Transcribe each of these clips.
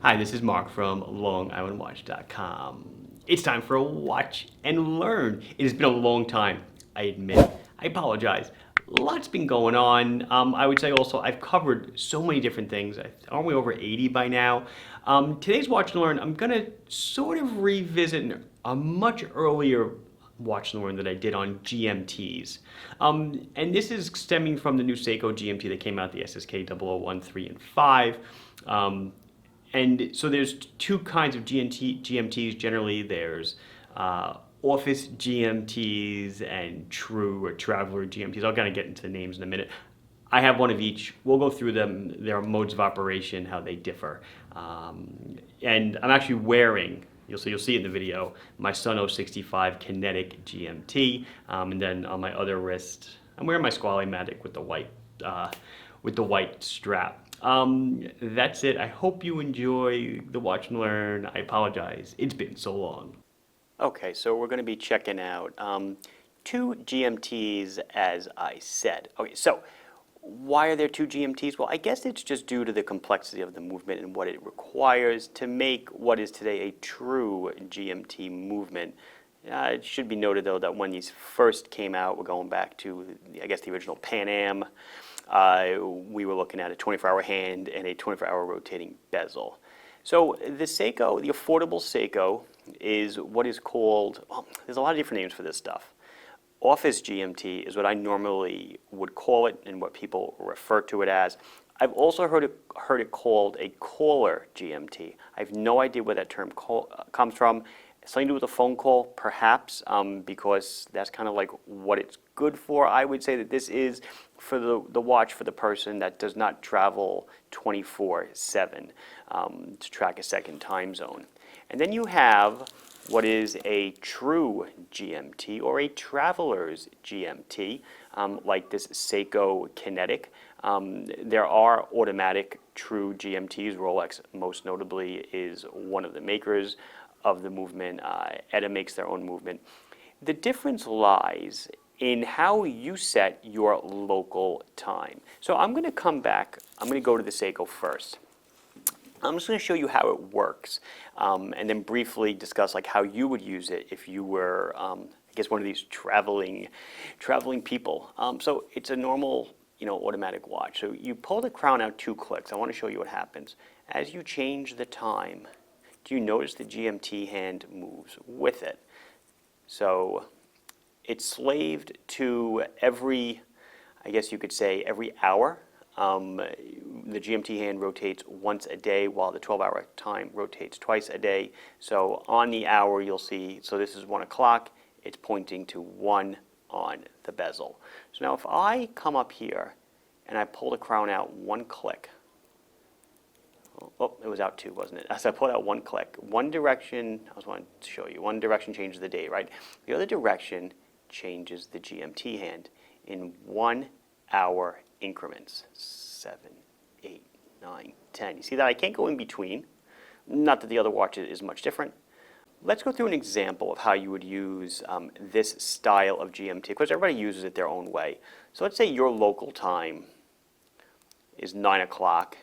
Hi, this is Mark from LongIslandWatch.com. It's time for a watch and learn. It has been a long time, I admit. I apologize. Lots been going on. I would say also I've covered so many different things. Aren't we over 80 by now? Today's watch and learn, I'm gonna sort of revisit a much earlier watch and learn that I did on GMTs. And this is stemming from the new Seiko GMT that came out, the SSK 0013 and 5. And so there's two kinds of GMTs generally. There's Office GMTs and True or Traveler GMTs. I'll kind of get into the names in a minute. I have one of each. We'll go through them, their modes of operation, how they differ. And I'm actually wearing, you'll see it in the video, my Sun 065 Kinetic GMT. And then on my other wrist, I'm wearing my Squally-Matic with the white strap. That's it. I hope you enjoy the watch and learn. I apologize. It's been so long. Okay, so we're going to be checking out two GMTs as I said. Okay, so why are there two GMTs? Well, I guess it's just due to the complexity of the movement and what it requires to make what is today a true GMT movement. It should be noted, though, that when these first came out, we're going back to, I guess, the original Pan Am. We were looking at a 24-hour hand and a 24-hour rotating bezel. So the Seiko, the affordable Seiko, is what is called, well, there's a lot of different names for this stuff. Office GMT is what I normally would call it and what people refer to it as. I've also heard it called a caller GMT. I have no idea where that term comes from. Something to do with a phone call, perhaps, because that's kind of like what it's good for. I would say that this is for the watch for the person that does not travel 24/7 to track a second time zone. And then you have what is a true GMT or a traveler's GMT, like this Seiko Kinetic. There are automatic true GMTs. Rolex, most notably, is one of the makers of the movement. ETA makes their own movement. The difference lies in how you set your local time. So I'm going to come back. I'm going to go to the Seiko first. I'm just going to show you how it works, and then briefly discuss like how you would use it if you were, I guess, one of these traveling people. So it's a normal, automatic watch. So you pull the crown out 2 clicks. I want to show you what happens as you change the time. Do you notice the GMT hand moves with it? So it's slaved to every, I guess you could say, every hour. The GMT hand rotates once a day while the 12-hour time rotates twice a day. So on the hour you'll see, so this is 1 o'clock, it's pointing to 1 on the bezel. So now if I come up here and I pull the crown out 1 click, oh, it was out 2, wasn't it? So I pulled out 1 click. One direction, I was wanting to show you, one direction changes the date, right? The other direction changes the GMT hand in 1 hour increments. 7, 8, 9, 10. You see that I can't go in between. Not that the other watch is much different. Let's go through an example of how you would use this style of GMT, because everybody uses it their own way. So let's say your local time is 9 o'clock.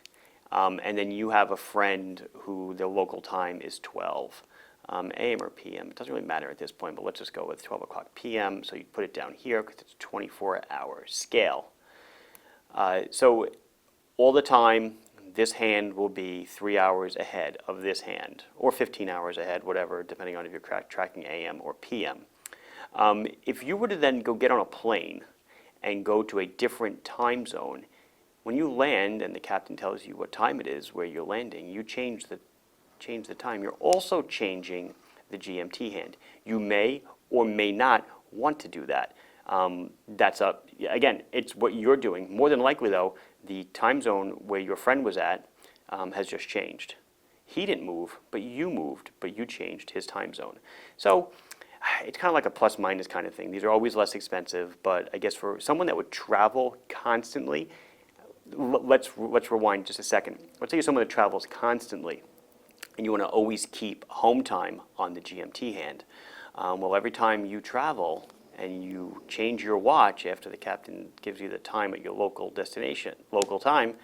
And then you have a friend who their local time is 12 a.m. or p.m. It doesn't really matter at this point, but let's just go with 12 o'clock p.m. So you put it down here because it's a 24-hour scale. So all the time, this hand will be 3 hours ahead of this hand, or 15 hours ahead, whatever, depending on if you're tracking a.m. or p.m. If you were to then go get on a plane and go to a different time zone, when you land and the captain tells you what time it is where you're landing, you change the time. You're also changing the GMT hand. You may or may not want to do that. That's up, again, it's what you're doing. More than likely, though, the time zone where your friend was at has just changed. He didn't move, but you moved, but you changed his time zone. So it's kind of like a plus minus kind of thing. These are always less expensive, but I guess for someone that would travel constantly, let's rewind just a second. Let's say you're someone that travels constantly and you want to always keep home time on the GMT hand. Well, every time you travel and you change your watch after the captain gives you the time at your local destination, local time,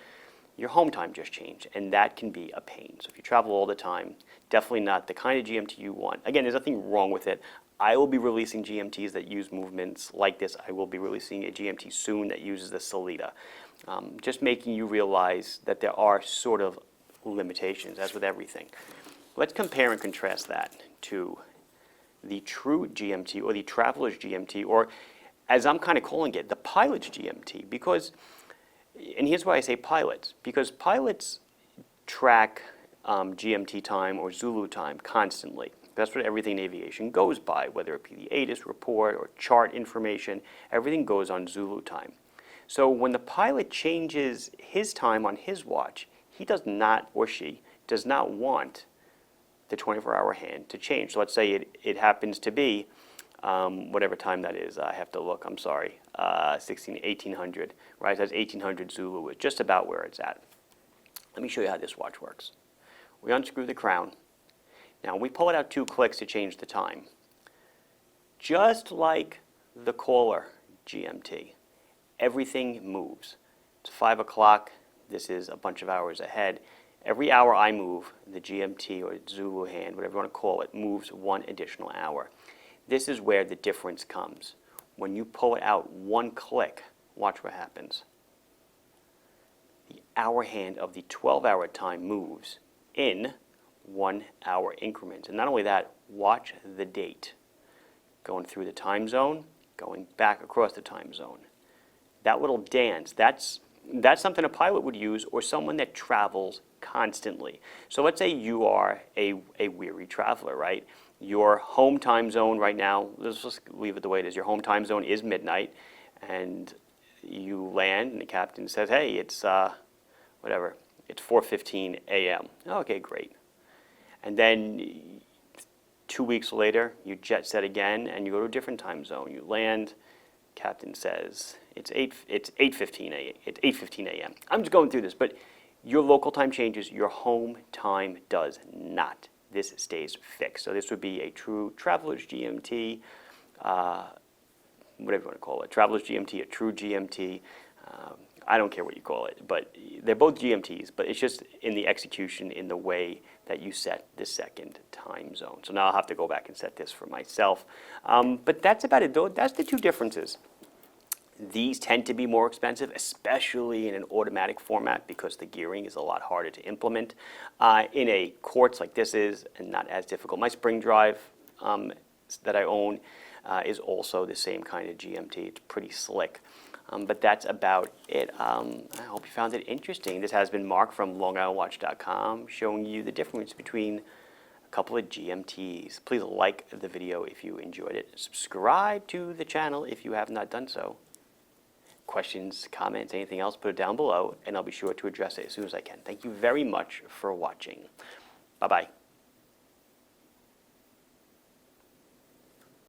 your home time just changed, and that can be a pain. So if you travel all the time, definitely not the kind of GMT you want. Again, there's nothing wrong with it. I will be releasing GMTs that use movements like this. I will be releasing a GMT soon that uses the Salida. Just making you realize that there are sort of limitations, as with everything. Let's compare and contrast that to the true GMT or the Traveler's GMT, or as I'm kind of calling it, the Pilot's GMT, because, and here's why I say pilots, because pilots track GMT time or Zulu time constantly. That's what everything in aviation goes by, whether it be the ATIS report or chart information, everything goes on Zulu time. So when the pilot changes his time on his watch, he does not, or she, does not want the 24-hour hand to change. So let's say it happens to be, whatever time that is, I have to look, I'm sorry, 1800, right? That's 1800 Zulu, is just about where it's at. Let me show you how this watch works. We unscrew the crown. Now we pull it out 2 clicks to change the time. Just like the Caller GMT, everything moves. It's 5 o'clock, this is a bunch of hours ahead. Every hour I move, the GMT or Zulu hand, whatever you want to call it, moves 1 additional hour. This is where the difference comes. When you pull it out 1 click, watch what happens. The hour hand of the 12-hour time moves in 1 hour increments. And not only that, watch the date. Going through the time zone, going back across the time zone. That little dance, that's something a pilot would use, or someone that travels constantly. So let's say you are a weary traveler, right? Your home time zone right now, let's just leave it the way it is. Your home time zone is midnight, and you land, and the captain says, hey, it's whatever, it's 4:15 a.m. Okay, great. And then 2 weeks later, you jet set again, and you go to a different time zone. You land, captain says, it's 8:15 a.m. I'm just going through this, but your local time changes, your home time does not. This stays fixed. So this would be a true Traveler's GMT, whatever you want to call it, Traveler's GMT, a true GMT. I don't care what you call it, but they're both GMTs, but it's just in the execution, in the way that you set the second time zone. So now I'll have to go back and set this for myself. But that's about it, though. That's the 2 differences. These tend to be more expensive, especially in an automatic format, because the gearing is a lot harder to implement. In a quartz like this is, and not as difficult. My spring drive that I own is also the same kind of GMT. It's pretty slick. But that's about it. I hope you found it interesting. This has been Mark from LongIslandWatch.com, showing you the difference between a couple of GMTs. Please like the video if you enjoyed it. Subscribe to the channel if you have not done so. Questions, comments, anything else, put it down below, and I'll be sure to address it as soon as I can. Thank you very much for watching. Bye-bye.